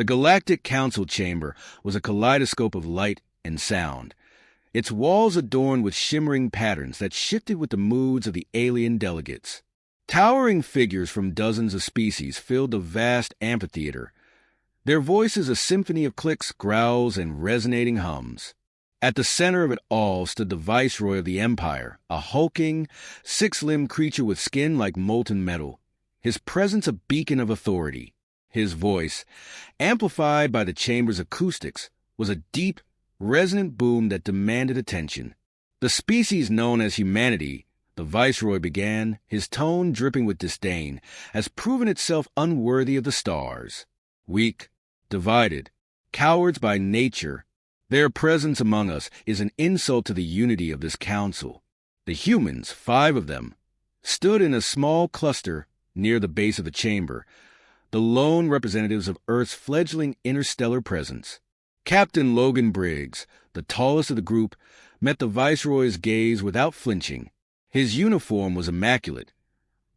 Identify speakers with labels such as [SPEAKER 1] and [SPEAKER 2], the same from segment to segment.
[SPEAKER 1] The Galactic Council Chamber was a kaleidoscope of light and sound, its walls adorned with shimmering patterns that shifted with the moods of the alien delegates. Towering figures from dozens of species filled the vast amphitheater, their voices a symphony of clicks, growls, and resonating hums. At the center of it all stood the Viceroy of the Empire, a hulking, six-limbed creature with skin like molten metal, his presence a beacon of authority. His voice, amplified by the chamber's acoustics, was a deep, resonant boom that demanded attention. The species known as humanity, the Viceroy began, his tone dripping with disdain, has proven itself unworthy of the stars. Weak, divided, cowards by nature, their presence among us is an insult to the unity of this council. The humans, 5 of them, stood in a small cluster near the base of the chamber, the lone representatives of Earth's fledgling interstellar presence. Captain Logan Briggs, the tallest of the group, met the Viceroy's gaze without flinching. His uniform was immaculate,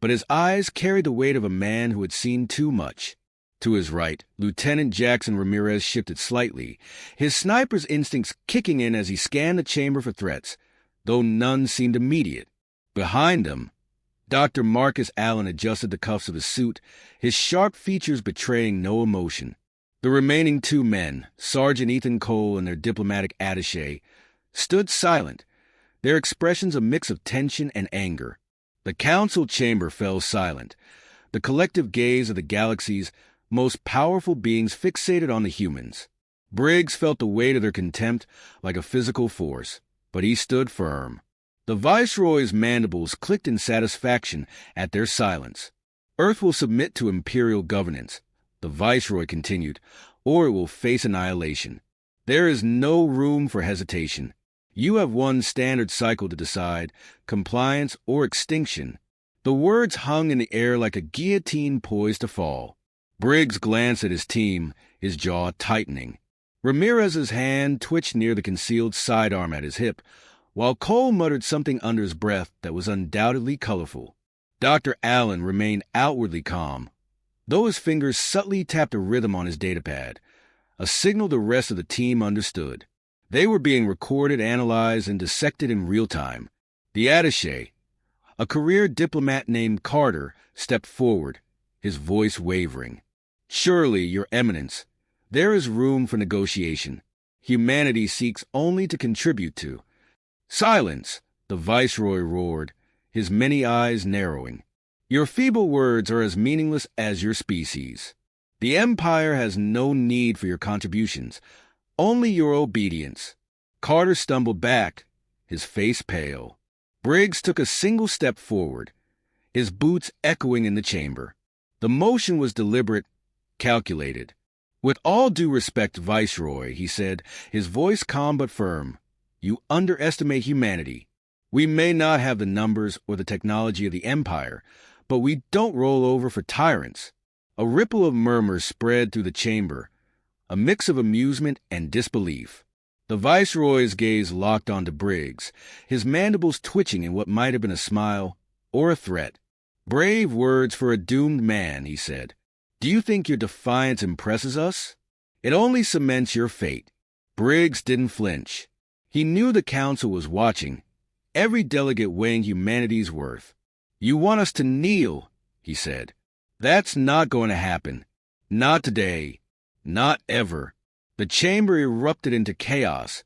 [SPEAKER 1] but his eyes carried the weight of a man who had seen too much. To his right, Lieutenant Jackson Ramirez shifted slightly, his sniper's instincts kicking in as he scanned the chamber for threats, though none seemed immediate. Behind him, Dr. Marcus Allen adjusted the cuffs of his suit, his sharp features betraying no emotion. The remaining 2 men, Sergeant Ethan Cole and their diplomatic attaché, stood silent, their expressions a mix of tension and anger. The council chamber fell silent, the collective gaze of the galaxy's most powerful beings fixated on the humans. Briggs felt the weight of their contempt like a physical force, but he stood firm. The Viceroy's mandibles clicked in satisfaction at their silence. Earth will submit to imperial governance, the Viceroy continued, or it will face annihilation. There is no room for hesitation. You have one standard cycle to decide, compliance or extinction. The words hung in the air like a guillotine poised to fall. Briggs glanced at his team, his jaw tightening. Ramirez's hand twitched near the concealed sidearm at his hip, while Cole muttered something under his breath that was undoubtedly colorful. Dr. Allen remained outwardly calm, though his fingers subtly tapped a rhythm on his datapad, a signal the rest of the team understood. They were being recorded, analyzed, and dissected in real time. The attaché, a career diplomat named Carter, stepped forward, his voice wavering. "Surely, Your Eminence, there is room for negotiation. Humanity seeks only to contribute to—" "Silence!" the Viceroy roared, his many eyes narrowing. "Your feeble words are as meaningless as your species. The Empire has no need for your contributions, only your obedience." Carter stumbled back, his face pale. Briggs took a single step forward, his boots echoing in the chamber. The motion was deliberate, calculated. "With all due respect, Viceroy," he said, his voice calm but firm, "you underestimate humanity. We may not have the numbers or the technology of the Empire, but we don't roll over for tyrants." A ripple of murmurs spread through the chamber, a mix of amusement and disbelief. The Viceroy's gaze locked onto Briggs, his mandibles twitching in what might have been a smile or a threat. "Brave words for a doomed man," he said. "Do you think your defiance impresses us? It only cements your fate." Briggs didn't flinch. He knew the council was watching, every delegate weighing humanity's worth. "You want us to kneel," he said. "That's not going to happen. Not today. Not ever." The chamber erupted into chaos,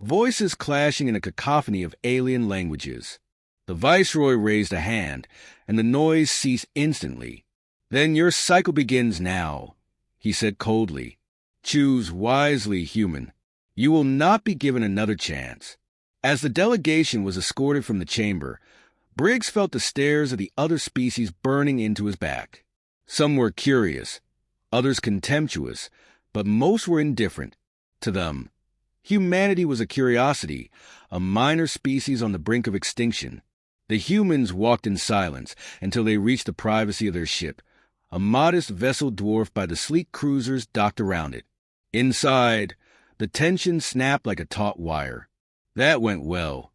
[SPEAKER 1] voices clashing in a cacophony of alien languages. The Viceroy raised a hand, and the noise ceased instantly. "Then your cycle begins now," he said coldly. "Choose wisely, human. You will not be given another chance." As the delegation was escorted from the chamber, Briggs felt the stares of the other species burning into his back. Some were curious, others contemptuous, but most were indifferent. To them, humanity was a curiosity, a minor species on the brink of extinction. The humans walked in silence until they reached the privacy of their ship, a modest vessel dwarfed by the sleek cruisers docked around it. Inside, the tension snapped like a taut wire. "That went well,"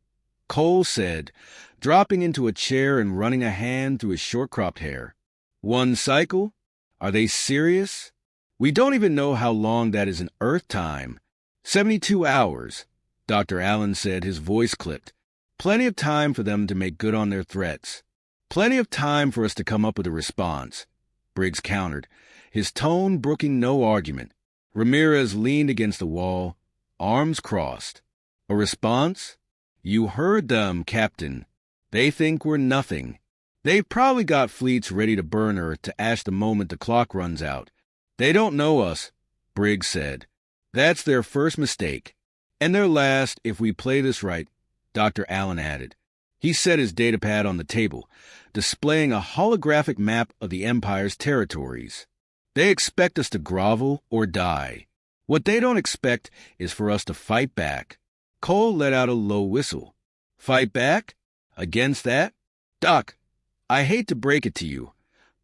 [SPEAKER 1] Cole said, dropping into a chair and running a hand through his short-cropped hair. "One cycle? Are they serious?" We don't even know how long that is in Earth time. 72 hours, Dr. Allen said, his voice clipped. Plenty of time for them to make good on their threats. Plenty of time for us to come up with a response, Briggs countered, his tone brooking no argument. Ramirez leaned against the wall, arms crossed. A response? You heard them, Captain. They think we're nothing. They've probably got fleets ready to burn Earth to ash the moment the clock runs out. They don't know us, Briggs said. That's their first mistake. And their last, if we play this right, Dr. Allen added. He set his datapad on the table, displaying a holographic map of the Empire's territories. They expect us to grovel or die. What they don't expect is for us to fight back. Cole let out a low whistle. Fight back? Against that? Doc, I hate to break it to you,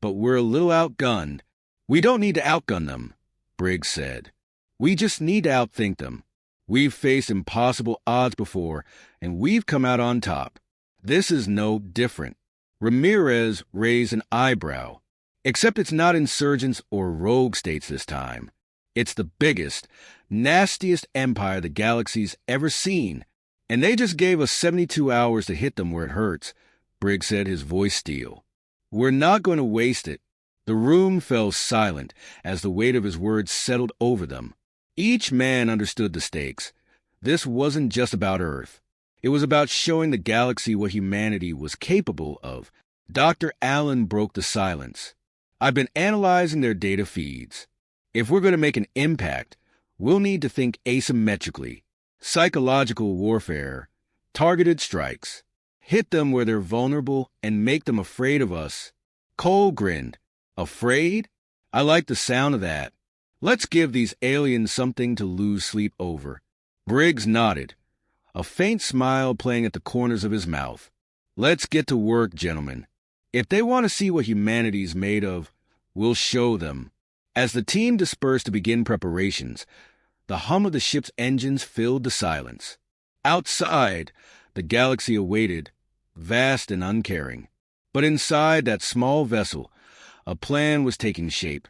[SPEAKER 1] but we're a little outgunned. We don't need to outgun them, Briggs said. We just need to outthink them. We've faced impossible odds before, and we've come out on top. This is no different. Ramirez raised an eyebrow. Except it's not insurgents or rogue states this time. It's the biggest, nastiest empire the galaxy's ever seen, and they just gave us 72 hours to hit them where it hurts, Briggs said, his voice steel. We're not going to waste it. The room fell silent as the weight of his words settled over them. Each man understood the stakes. This wasn't just about Earth. It was about showing the galaxy what humanity was capable of. Dr. Allen broke the silence. I've been analyzing their data feeds. If we're going to make an impact, we'll need to think asymmetrically. Psychological warfare, targeted strikes. Hit them where they're vulnerable and make them afraid of us. Cole grinned. Afraid? I like the sound of that. Let's give these aliens something to lose sleep over. Briggs nodded, a faint smile playing at the corners of his mouth. Let's get to work, gentlemen. If they want to see what humanity's made of, we'll show them. As the team dispersed to begin preparations, the hum of the ship's engines filled the silence. Outside, the galaxy awaited, vast and uncaring. But inside that small vessel, a plan was taking shape.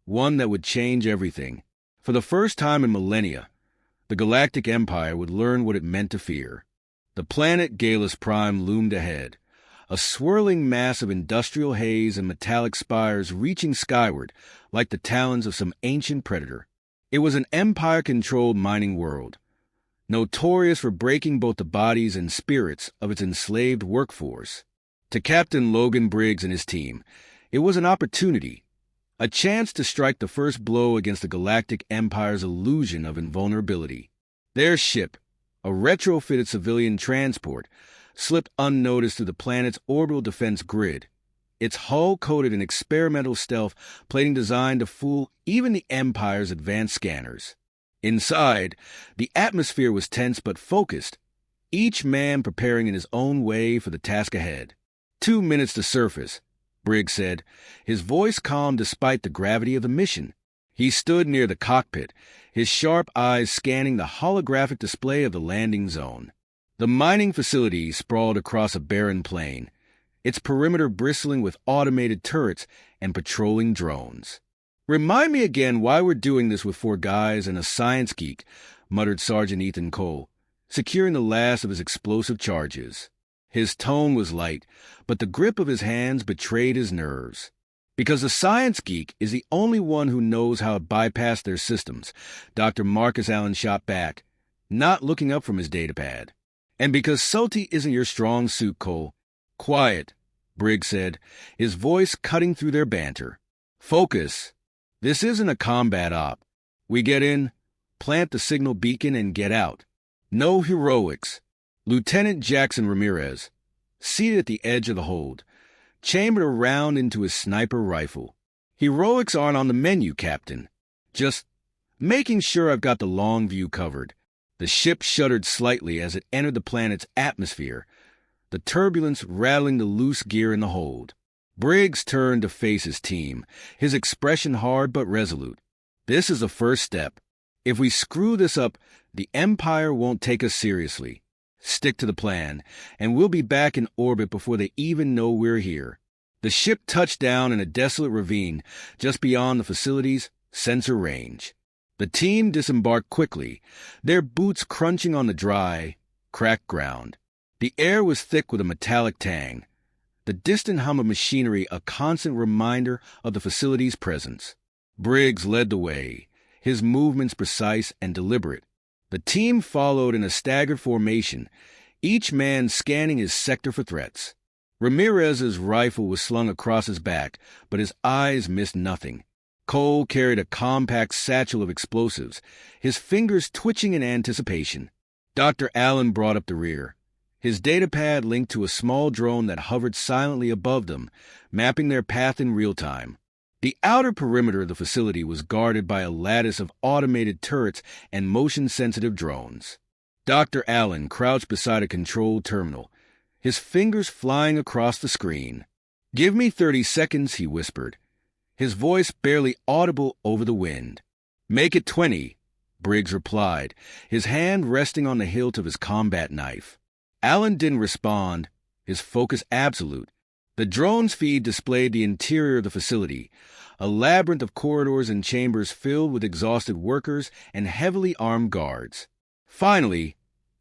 [SPEAKER 1] One that would change everything. For the first time in millennia, the Galactic Empire would learn what it meant to fear. The planet Galus Prime loomed ahead, a swirling mass of industrial haze and metallic spires reaching skyward like the talons of some ancient predator. It was an Empire-controlled mining world, notorious for breaking both the bodies and spirits of its enslaved workforce. To Captain Logan Briggs and his team, it was an opportunity, a chance to strike the first blow against the Galactic Empire's illusion of invulnerability. Their ship, a retrofitted civilian transport, slipped unnoticed through the planet's orbital defense grid, its hull coated in experimental stealth plating designed to fool even the Empire's advanced scanners. Inside, the atmosphere was tense but focused, each man preparing in his own way for the task ahead. 2 minutes to surface, Briggs said, his voice calm despite the gravity of the mission. He stood near the cockpit, his sharp eyes scanning the holographic display of the landing zone. The mining facility sprawled across a barren plain, its perimeter bristling with automated turrets and patrolling drones. "Remind me again why we're doing this with 4 guys and a science geek," muttered Sergeant Ethan Cole, securing the last of his explosive charges. His tone was light, but the grip of his hands betrayed his nerves. Because the science geek is the only one who knows how to bypass their systems, Dr. Marcus Allen shot back, not looking up from his datapad. And because salty isn't your strong suit, Cole. Quiet, Briggs said, his voice cutting through their banter. Focus. This isn't a combat op. We get in, plant the signal beacon, and get out. No heroics. Lieutenant Jackson Ramirez, seated at the edge of the hold, chambered a round into his sniper rifle. Heroics aren't on the menu, Captain. Just making sure I've got the long view covered. The ship shuddered slightly as it entered the planet's atmosphere, the turbulence rattling the loose gear in the hold. Briggs turned to face his team, his expression hard but resolute. This is the first step. If we screw this up, the Empire won't take us seriously. Stick to the plan, and we'll be back in orbit before they even know we're here. The ship touched down in a desolate ravine just beyond the facility's sensor range. The team disembarked quickly, their boots crunching on the dry, cracked ground. The air was thick with a metallic tang, the distant hum of machinery a constant reminder of the facility's presence. Briggs led the way, his movements precise and deliberate. The team followed in a staggered formation, each man scanning his sector for threats. Ramirez's rifle was slung across his back, but his eyes missed nothing. Cole carried a compact satchel of explosives, his fingers twitching in anticipation. Dr. Allen brought up the rear, his datapad linked to a small drone that hovered silently above them, mapping their path in real time. The outer perimeter of the facility was guarded by a lattice of automated turrets and motion-sensitive drones. Dr. Allen crouched beside a control terminal, his fingers flying across the screen. "Give me 30 seconds," he whispered, his voice barely audible over the wind. "Make it 20, Briggs replied, his hand resting on the hilt of his combat knife. Allen didn't respond, his focus absolute. The drone's feed displayed the interior of the facility, a labyrinth of corridors and chambers filled with exhausted workers and heavily armed guards. Finally,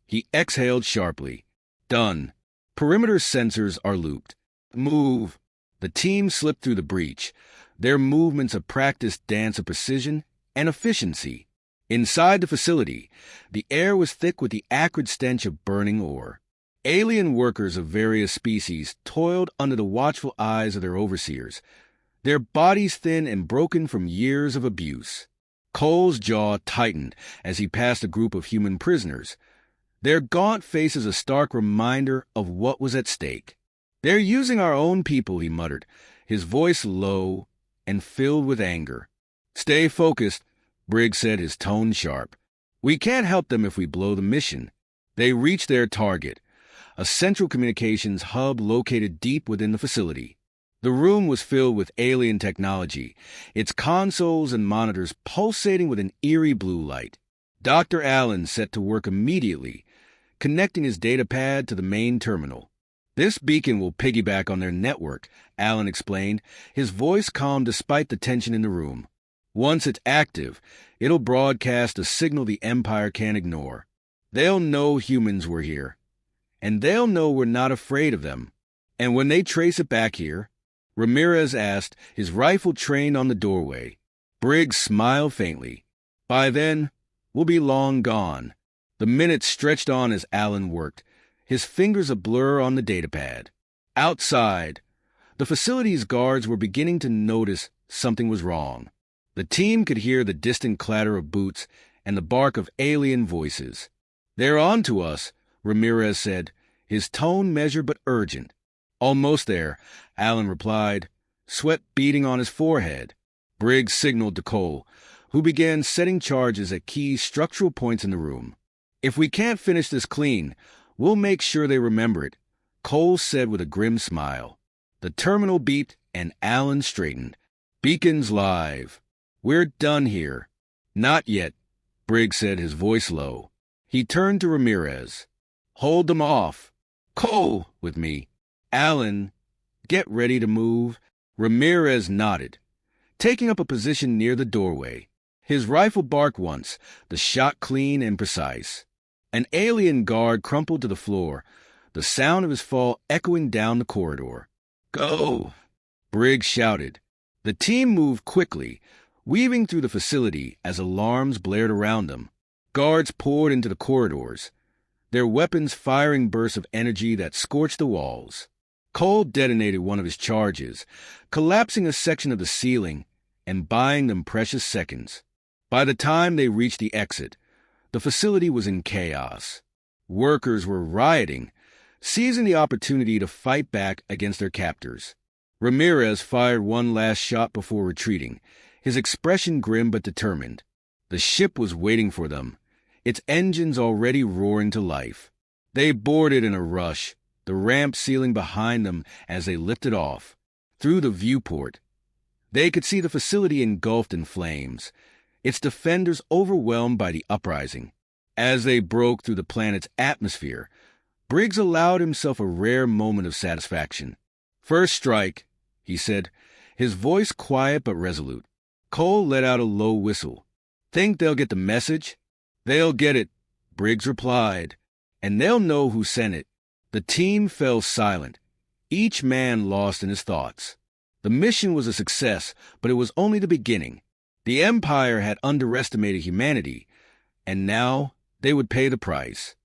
[SPEAKER 1] he exhaled sharply. "Done. Perimeter sensors are looped. Move." The team slipped through the breach, their movements a practiced dance of precision and efficiency. Inside the facility, the air was thick with the acrid stench of burning ore. Alien workers of various species toiled under the watchful eyes of their overseers, their bodies thin and broken from years of abuse. Cole's jaw tightened as he passed a group of human prisoners, their gaunt faces a stark reminder of what was at stake. "They're using our own people," he muttered, his voice low and filled with anger. "Stay focused," Briggs said, his tone sharp. "We can't help them if we blow the mission." They reached their target, a central communications hub located deep within the facility. The room was filled with alien technology, its consoles and monitors pulsating with an eerie blue light. Dr. Allen set to work immediately, connecting his datapad to the main terminal. "This beacon will piggyback on their network," Allen explained, his voice calm despite the tension in the room. "Once it's active, it'll broadcast a signal the Empire can't ignore. They'll know humans were here, and they'll know we're not afraid of them. And when they trace it back here," Ramirez asked, his rifle trained on the doorway. Briggs smiled faintly. "By then, we'll be long gone." The minutes stretched on as Allen worked, his fingers a blur on the datapad. Outside, the facility's guards were beginning to notice something was wrong. The team could hear the distant clatter of boots and the bark of alien voices. "They're on to us," Ramirez said, his tone measured but urgent. "Almost there," Allen replied, sweat beading on his forehead. Briggs signaled to Cole, who began setting charges at key structural points in the room. "If we can't finish this clean, we'll make sure they remember it," Cole said with a grim smile. The terminal beeped and Allen straightened. "Beacons live. We're done here." "Not yet," Briggs said, his voice low. He turned to Ramirez. "Hold them off." "Cole, with me." "Allen, get ready to move." Ramirez nodded, taking up a position near the doorway. His rifle barked once, the shot clean and precise. An alien guard crumpled to the floor, the sound of his fall echoing down the corridor. "Go!" Briggs shouted. The team moved quickly, weaving through the facility as alarms blared around them. Guards poured into the corridors, their weapons firing bursts of energy that scorched the walls. Cole detonated one of his charges, collapsing a section of the ceiling and buying them precious seconds. By the time they reached the exit, the facility was in chaos. Workers were rioting, seizing the opportunity to fight back against their captors. Ramirez fired one last shot before retreating, his expression grim but determined. The ship was waiting for them, its engines already roaring to life. They boarded in a rush, the ramp sealing behind them as they lifted off. Through the viewport, they could see the facility engulfed in flames, its defenders overwhelmed by the uprising. As they broke through the planet's atmosphere, Briggs allowed himself a rare moment of satisfaction. "First strike," he said, his voice quiet but resolute. Cole let out a low whistle. Think they'll get the message? They'll get it, Briggs replied, and they'll know who sent it. The team fell silent, each man lost in his thoughts. The mission was a success, but it was only the beginning. The Empire had underestimated humanity, and now they would pay the price.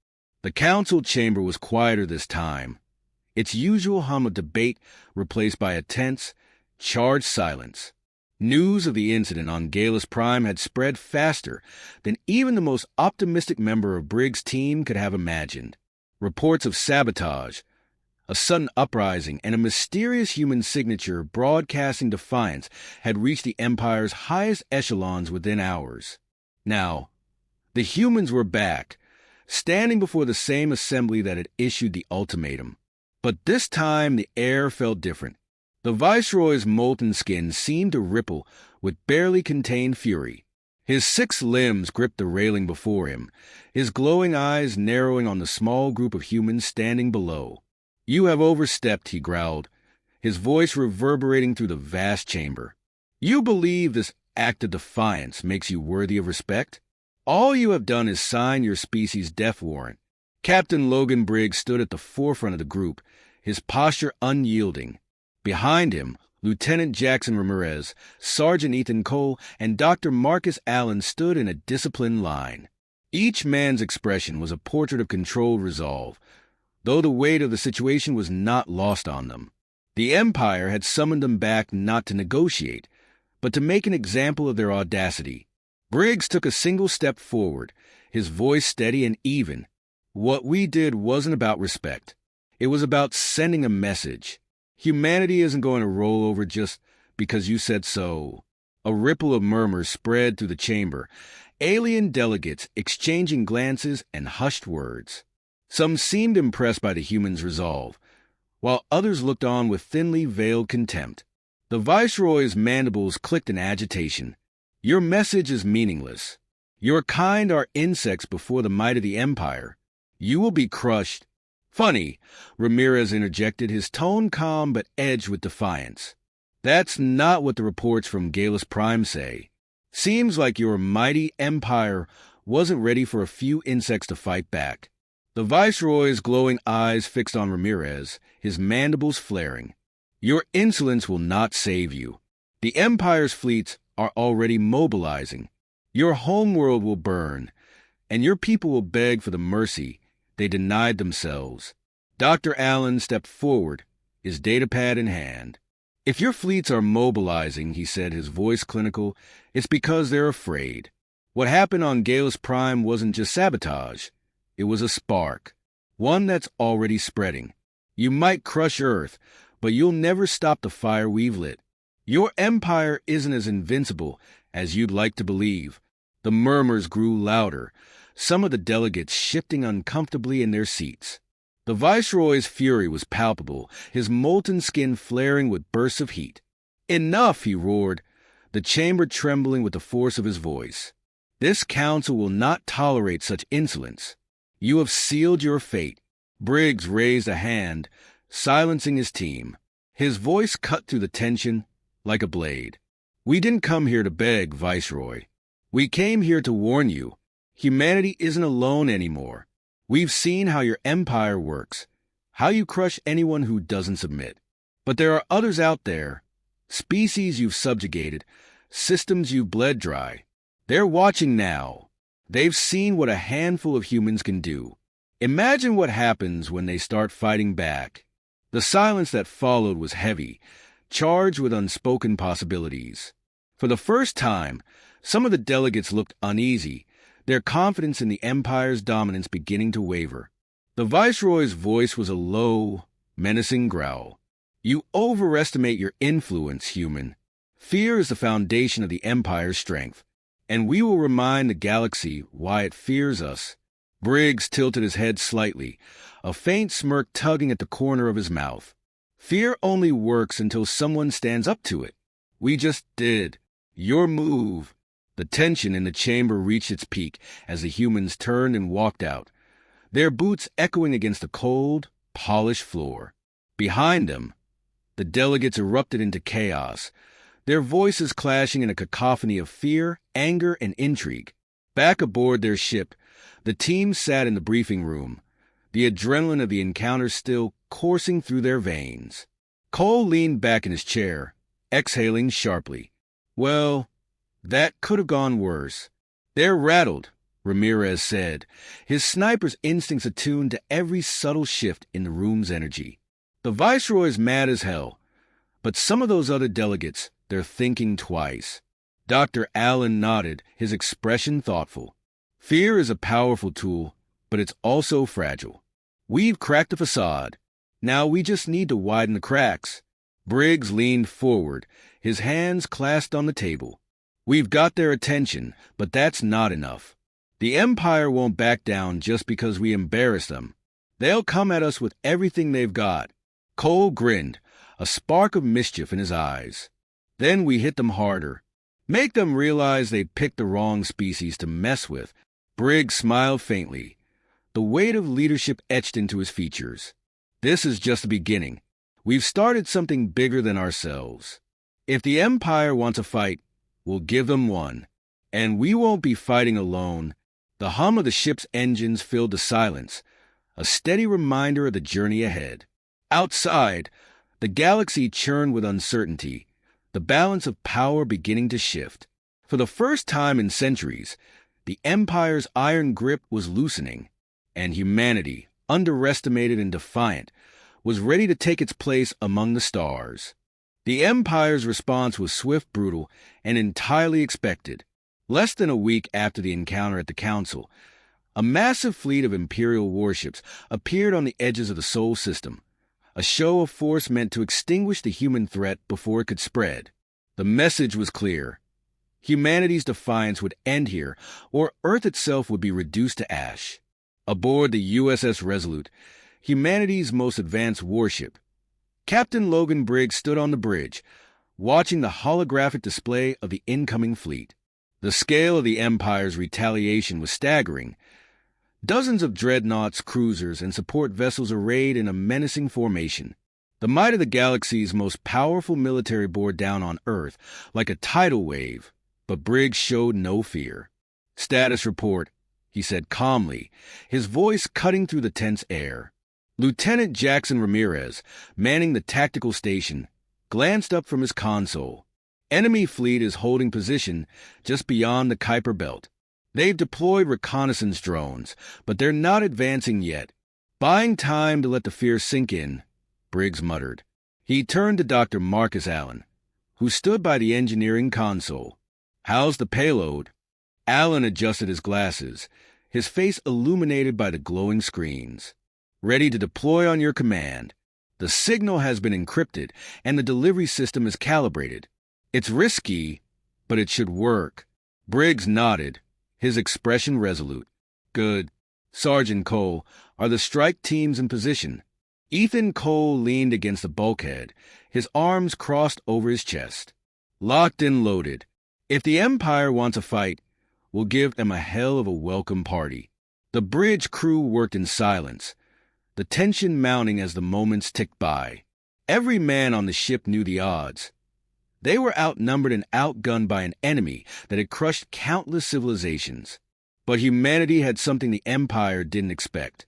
[SPEAKER 1] The council chamber was quieter this time, its usual hum of debate replaced by a tense, charged silence. News of the incident on Galus Prime had spread faster than even the most optimistic member of Briggs' team could have imagined. Reports of sabotage, a sudden uprising, and a mysterious human signature broadcasting defiance had reached the Empire's highest echelons within hours. Now, the humans were back, standing before the same assembly that had issued the ultimatum. But this time the air felt different. The Viceroy's molten skin seemed to ripple with barely contained fury. His 6 limbs gripped the railing before him, his glowing eyes narrowing on the small group of humans standing below. "You have overstepped," he growled, his voice reverberating through the vast chamber. "You believe this act of defiance makes you worthy of respect? All you have done is sign your species' death warrant." Captain Logan Briggs stood at the forefront of the group, his posture unyielding. Behind him, Lieutenant Jackson Ramirez, Sergeant Ethan Cole, and Dr. Marcus Allen stood in a disciplined line. Each man's expression was a portrait of controlled resolve, though the weight of the situation was not lost on them. The Empire had summoned them back not to negotiate, but to make an example of their audacity. Briggs took a single step forward, his voice steady and even. "What we did wasn't about respect. It was about sending a message. Humanity isn't going to roll over just because you said so." A ripple of murmurs spread through the chamber, alien delegates exchanging glances and hushed words. Some seemed impressed by the humans' resolve, while others looked on with thinly veiled contempt. The Viceroy's mandibles clicked in agitation. "Your message is meaningless. Your kind are insects before the might of the Empire. You will be crushed." "Funny," Ramirez interjected, his tone calm but edged with defiance. "That's not what the reports from Galus Prime say. Seems like your mighty Empire wasn't ready for a few insects to fight back." The Viceroy's glowing eyes fixed on Ramirez, his mandibles flaring. "Your insolence will not save you. The Empire's fleets are already mobilizing. Your homeworld will burn, and your people will beg for the mercy they denied themselves." Dr. Allen stepped forward, his datapad in hand. "If your fleets are mobilizing," he said, his voice clinical, "it's because they're afraid. What happened on Galus Prime wasn't just sabotage. It was a spark, one that's already spreading. You might crush Earth, but you'll never stop the fire we've lit. Your Empire isn't as invincible as you'd like to believe." The murmurs grew louder, some of the delegates shifting uncomfortably in their seats. The Viceroy's fury was palpable, his molten skin flaring with bursts of heat. "Enough!" he roared, the chamber trembling with the force of his voice. "This council will not tolerate such insolence. You have sealed your fate." Briggs raised a hand, silencing his team. His voice cut through the tension like a blade. "We didn't come here to beg, Viceroy. We came here to warn you. Humanity isn't alone anymore. We've seen how your Empire works, how you crush anyone who doesn't submit. But there are others out there, species you've subjugated, systems you've bled dry. They're watching now. They've seen what a handful of humans can do. Imagine what happens when they start fighting back." The silence that followed was heavy, charged with unspoken possibilities. For the first time, some of the delegates looked uneasy, their confidence in the Empire's dominance beginning to waver. The Viceroy's voice was a low, menacing growl. "You overestimate your influence, human. Fear is the foundation of the Empire's strength, and we will remind the galaxy why it fears us." Briggs tilted his head slightly, a faint smirk tugging at the corner of his mouth. "Fear only works until someone stands up to it. We just did. Your move." The tension in the chamber reached its peak as the humans turned and walked out, their boots echoing against the cold, polished floor. Behind them, the delegates erupted into chaos, their voices clashing in a cacophony of fear, anger, and intrigue. Back aboard their ship, the team sat in the briefing room, the adrenaline of the encounter still coursing through their veins. Cole leaned back in his chair, exhaling sharply. Well, that could have gone worse. They're rattled, Ramirez said, his sniper's instincts attuned to every subtle shift in the room's energy. The Viceroy's mad as hell, but some of those other delegates, they're thinking twice. Dr. Allen nodded, his expression thoughtful. Fear is a powerful tool, but it's also fragile. We've cracked the facade. Now we just need to widen the cracks. Briggs leaned forward, his hands clasped on the table. We've got their attention, but that's not enough. The Empire won't back down just because we embarrass them. They'll come at us with everything they've got. Cole grinned, a spark of mischief in his eyes. Then we hit them harder. Make them realize they'd picked the wrong species to mess with. Briggs smiled faintly, the weight of leadership etched into his features. This is just the beginning. We've started something bigger than ourselves. If the Empire wants a fight, we'll give them one. And we won't be fighting alone. The hum of the ship's engines filled the silence, a steady reminder of the journey ahead. Outside, the galaxy churned with uncertainty, the balance of power beginning to shift. For the first time in centuries, the Empire's iron grip was loosening, and humanity, underestimated and defiant, was ready to take its place among the stars. The Empire's response was swift, brutal, and entirely expected. Less than a week after the encounter at the Council, a massive fleet of Imperial warships appeared on the edges of the Sol system, a show of force meant to extinguish the human threat before it could spread. The message was clear. Humanity's defiance would end here, or Earth itself would be reduced to ash. Aboard the USS Resolute, humanity's most advanced warship, Captain Logan Briggs stood on the bridge, watching the holographic display of the incoming fleet. The scale of the Empire's retaliation was staggering. Dozens of dreadnoughts, cruisers, and support vessels arrayed in a menacing formation. The might of the galaxy's most powerful military bore down on Earth like a tidal wave, but Briggs showed no fear. "Status report," he said calmly, his voice cutting through the tense air. Lieutenant Jackson Ramirez, manning the tactical station, glanced up from his console. Enemy fleet is holding position just beyond the Kuiper Belt. They've deployed reconnaissance drones, but they're not advancing yet. Buying time to let the fear sink in, Briggs muttered. He turned to Dr. Marcus Allen, who stood by the engineering console. "How's the payload?" Allen adjusted his glasses, his face illuminated by the glowing screens. "Ready to deploy on your command. The signal has been encrypted, and the delivery system is calibrated. It's risky, but it should work." Briggs nodded, his expression resolute. "Good. Sergeant Cole, are the strike teams in position?" Ethan Cole leaned against the bulkhead, his arms crossed over his chest. "Locked and loaded. If the Empire wants a fight, we'll give them a hell of a welcome party." The bridge crew worked in silence, the tension mounting as the moments ticked by. Every man on the ship knew the odds. They were outnumbered and outgunned by an enemy that had crushed countless civilizations. But humanity had something the Empire didn't expect: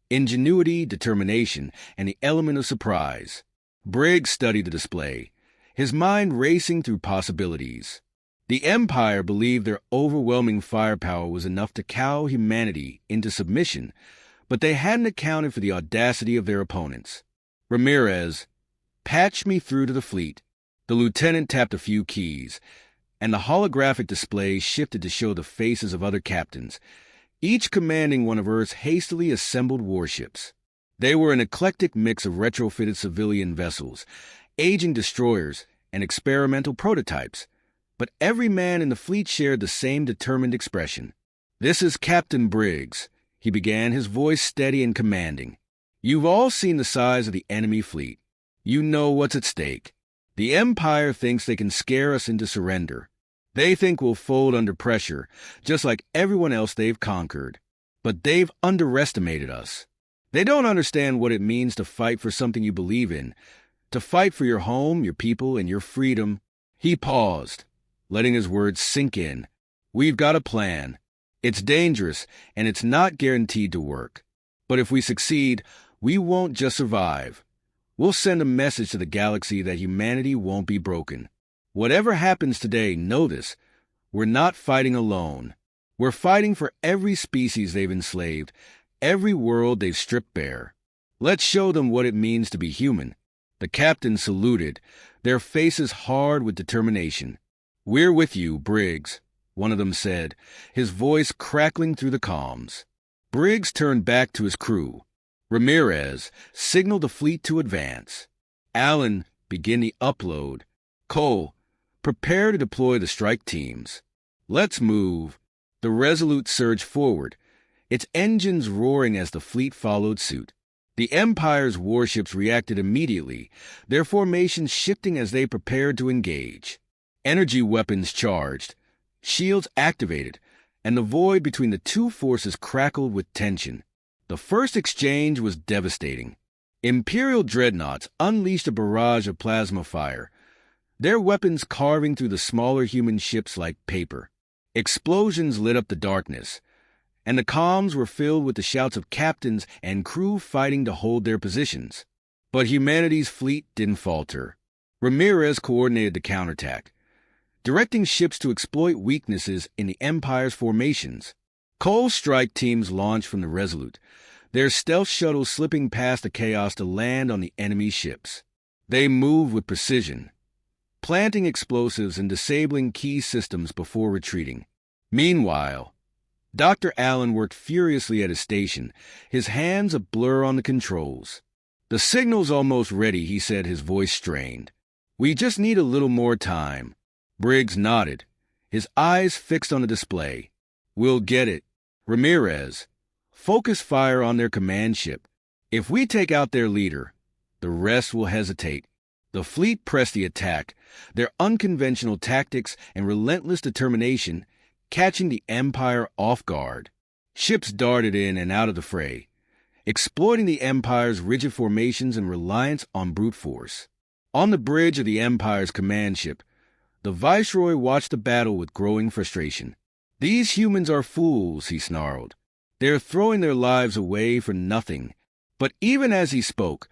[SPEAKER 1] ingenuity, determination, and the element of surprise. Briggs studied the display, his mind racing through possibilities. The Empire believed their overwhelming firepower was enough to cow humanity into submission, but they hadn't accounted for the audacity of their opponents. "Ramirez, patch me through to the fleet." The lieutenant tapped a few keys, and the holographic display shifted to show the faces of other captains, each commanding one of Earth's hastily assembled warships. They were an eclectic mix of retrofitted civilian vessels, aging destroyers, and experimental prototypes, but every man in the fleet shared the same determined expression. "This is Captain Briggs," he began, his voice steady and commanding. "You've all seen the size of the enemy fleet. You know what's at stake. The Empire thinks they can scare us into surrender. They think we'll fold under pressure, just like everyone else they've conquered. But they've underestimated us. They don't understand what it means to fight for something you believe in, to fight for your home, your people, and your freedom. He paused, letting his words sink in. We've got a plan. It's dangerous, and it's not guaranteed to work. But if we succeed, we won't just survive. We'll send a message to the galaxy that humanity won't be broken. Whatever happens today, know this. We're not fighting alone. We're fighting for every species they've enslaved, every world they've stripped bare. Let's show them what it means to be human. The captain saluted, their faces hard with determination. We're with you, Briggs, one of them said, his voice crackling through the comms. Briggs turned back to his crew. Ramirez signaled the fleet to advance. Allen began the upload. Cole, prepare to deploy the strike teams. Let's move. The Resolute surged forward, its engines roaring as the fleet followed suit. The Empire's warships reacted immediately, their formations shifting as they prepared to engage. Energy weapons charged, shields activated, and the void between the two forces crackled with tension. The first exchange was devastating. Imperial dreadnoughts unleashed a barrage of plasma fire, their weapons carving through the smaller human ships like paper. Explosions lit up the darkness, and the comms were filled with the shouts of captains and crew fighting to hold their positions. But humanity's fleet didn't falter. Ramirez coordinated the counterattack, directing ships to exploit weaknesses in the Empire's formations. Cole's strike teams launched from the Resolute, their stealth shuttles slipping past the chaos to land on the enemy ships. They moved with precision, planting explosives and disabling key systems before retreating. Meanwhile, Dr. Allen worked furiously at his station, his hands a blur on the controls. The signal's almost ready, he said, his voice strained. We just need a little more time. Briggs nodded, his eyes fixed on the display. We'll get it. Ramirez, focus fire on their command ship. If we take out their leader, the rest will hesitate. The fleet pressed the attack, their unconventional tactics and relentless determination catching the Empire off guard. Ships darted in and out of the fray, exploiting the Empire's rigid formations and reliance on brute force. On the bridge of the Empire's command ship, the Viceroy watched the battle with growing frustration. These humans are fools, he snarled. They're throwing their lives away for nothing. But even as he spoke,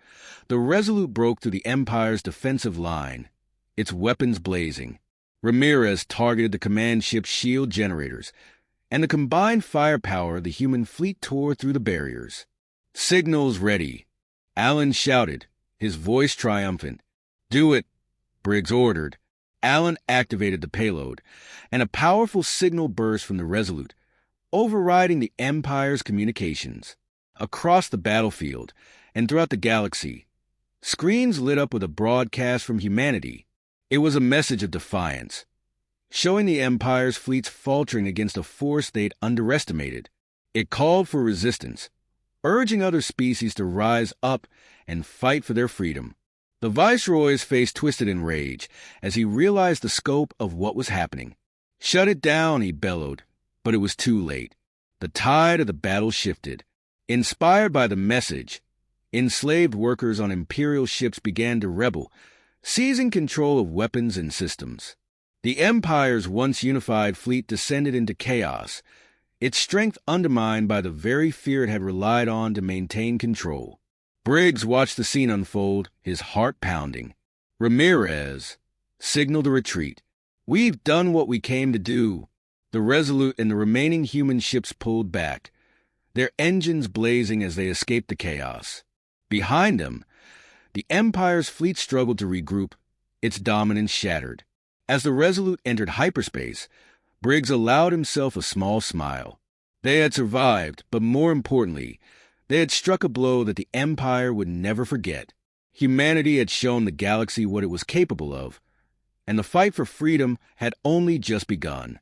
[SPEAKER 1] the Resolute broke through the Empire's defensive line, its weapons blazing. Ramirez targeted the command ship's shield generators, and the combined firepower of the human fleet tore through the barriers. Signals ready. Allen shouted, his voice triumphant. Do it, Briggs ordered. Allen activated the payload, and a powerful signal burst from the Resolute, overriding the Empire's communications. Across the battlefield and throughout the galaxy, screens lit up with a broadcast from humanity. It was a message of defiance, showing the Empire's fleets faltering against a force they'd underestimated. It called for resistance, urging other species to rise up and fight for their freedom. The Viceroy's face twisted in rage as he realized the scope of what was happening. Shut it down, he bellowed, but it was too late. The tide of the battle shifted. Inspired by the message, enslaved workers on Imperial ships began to rebel, seizing control of weapons and systems. The Empire's once unified fleet descended into chaos, its strength undermined by the very fear it had relied on to maintain control. Briggs watched the scene unfold, his heart pounding. Ramirez signaled a retreat. We've done what we came to do. The Resolute and the remaining human ships pulled back, their engines blazing as they escaped the chaos. Behind them, the Empire's fleet struggled to regroup, its dominance shattered. As the Resolute entered hyperspace, Briggs allowed himself a small smile. They had survived, but more importantly, they had struck a blow that the Empire would never forget. Humanity had shown the galaxy what it was capable of, and the fight for freedom had only just begun.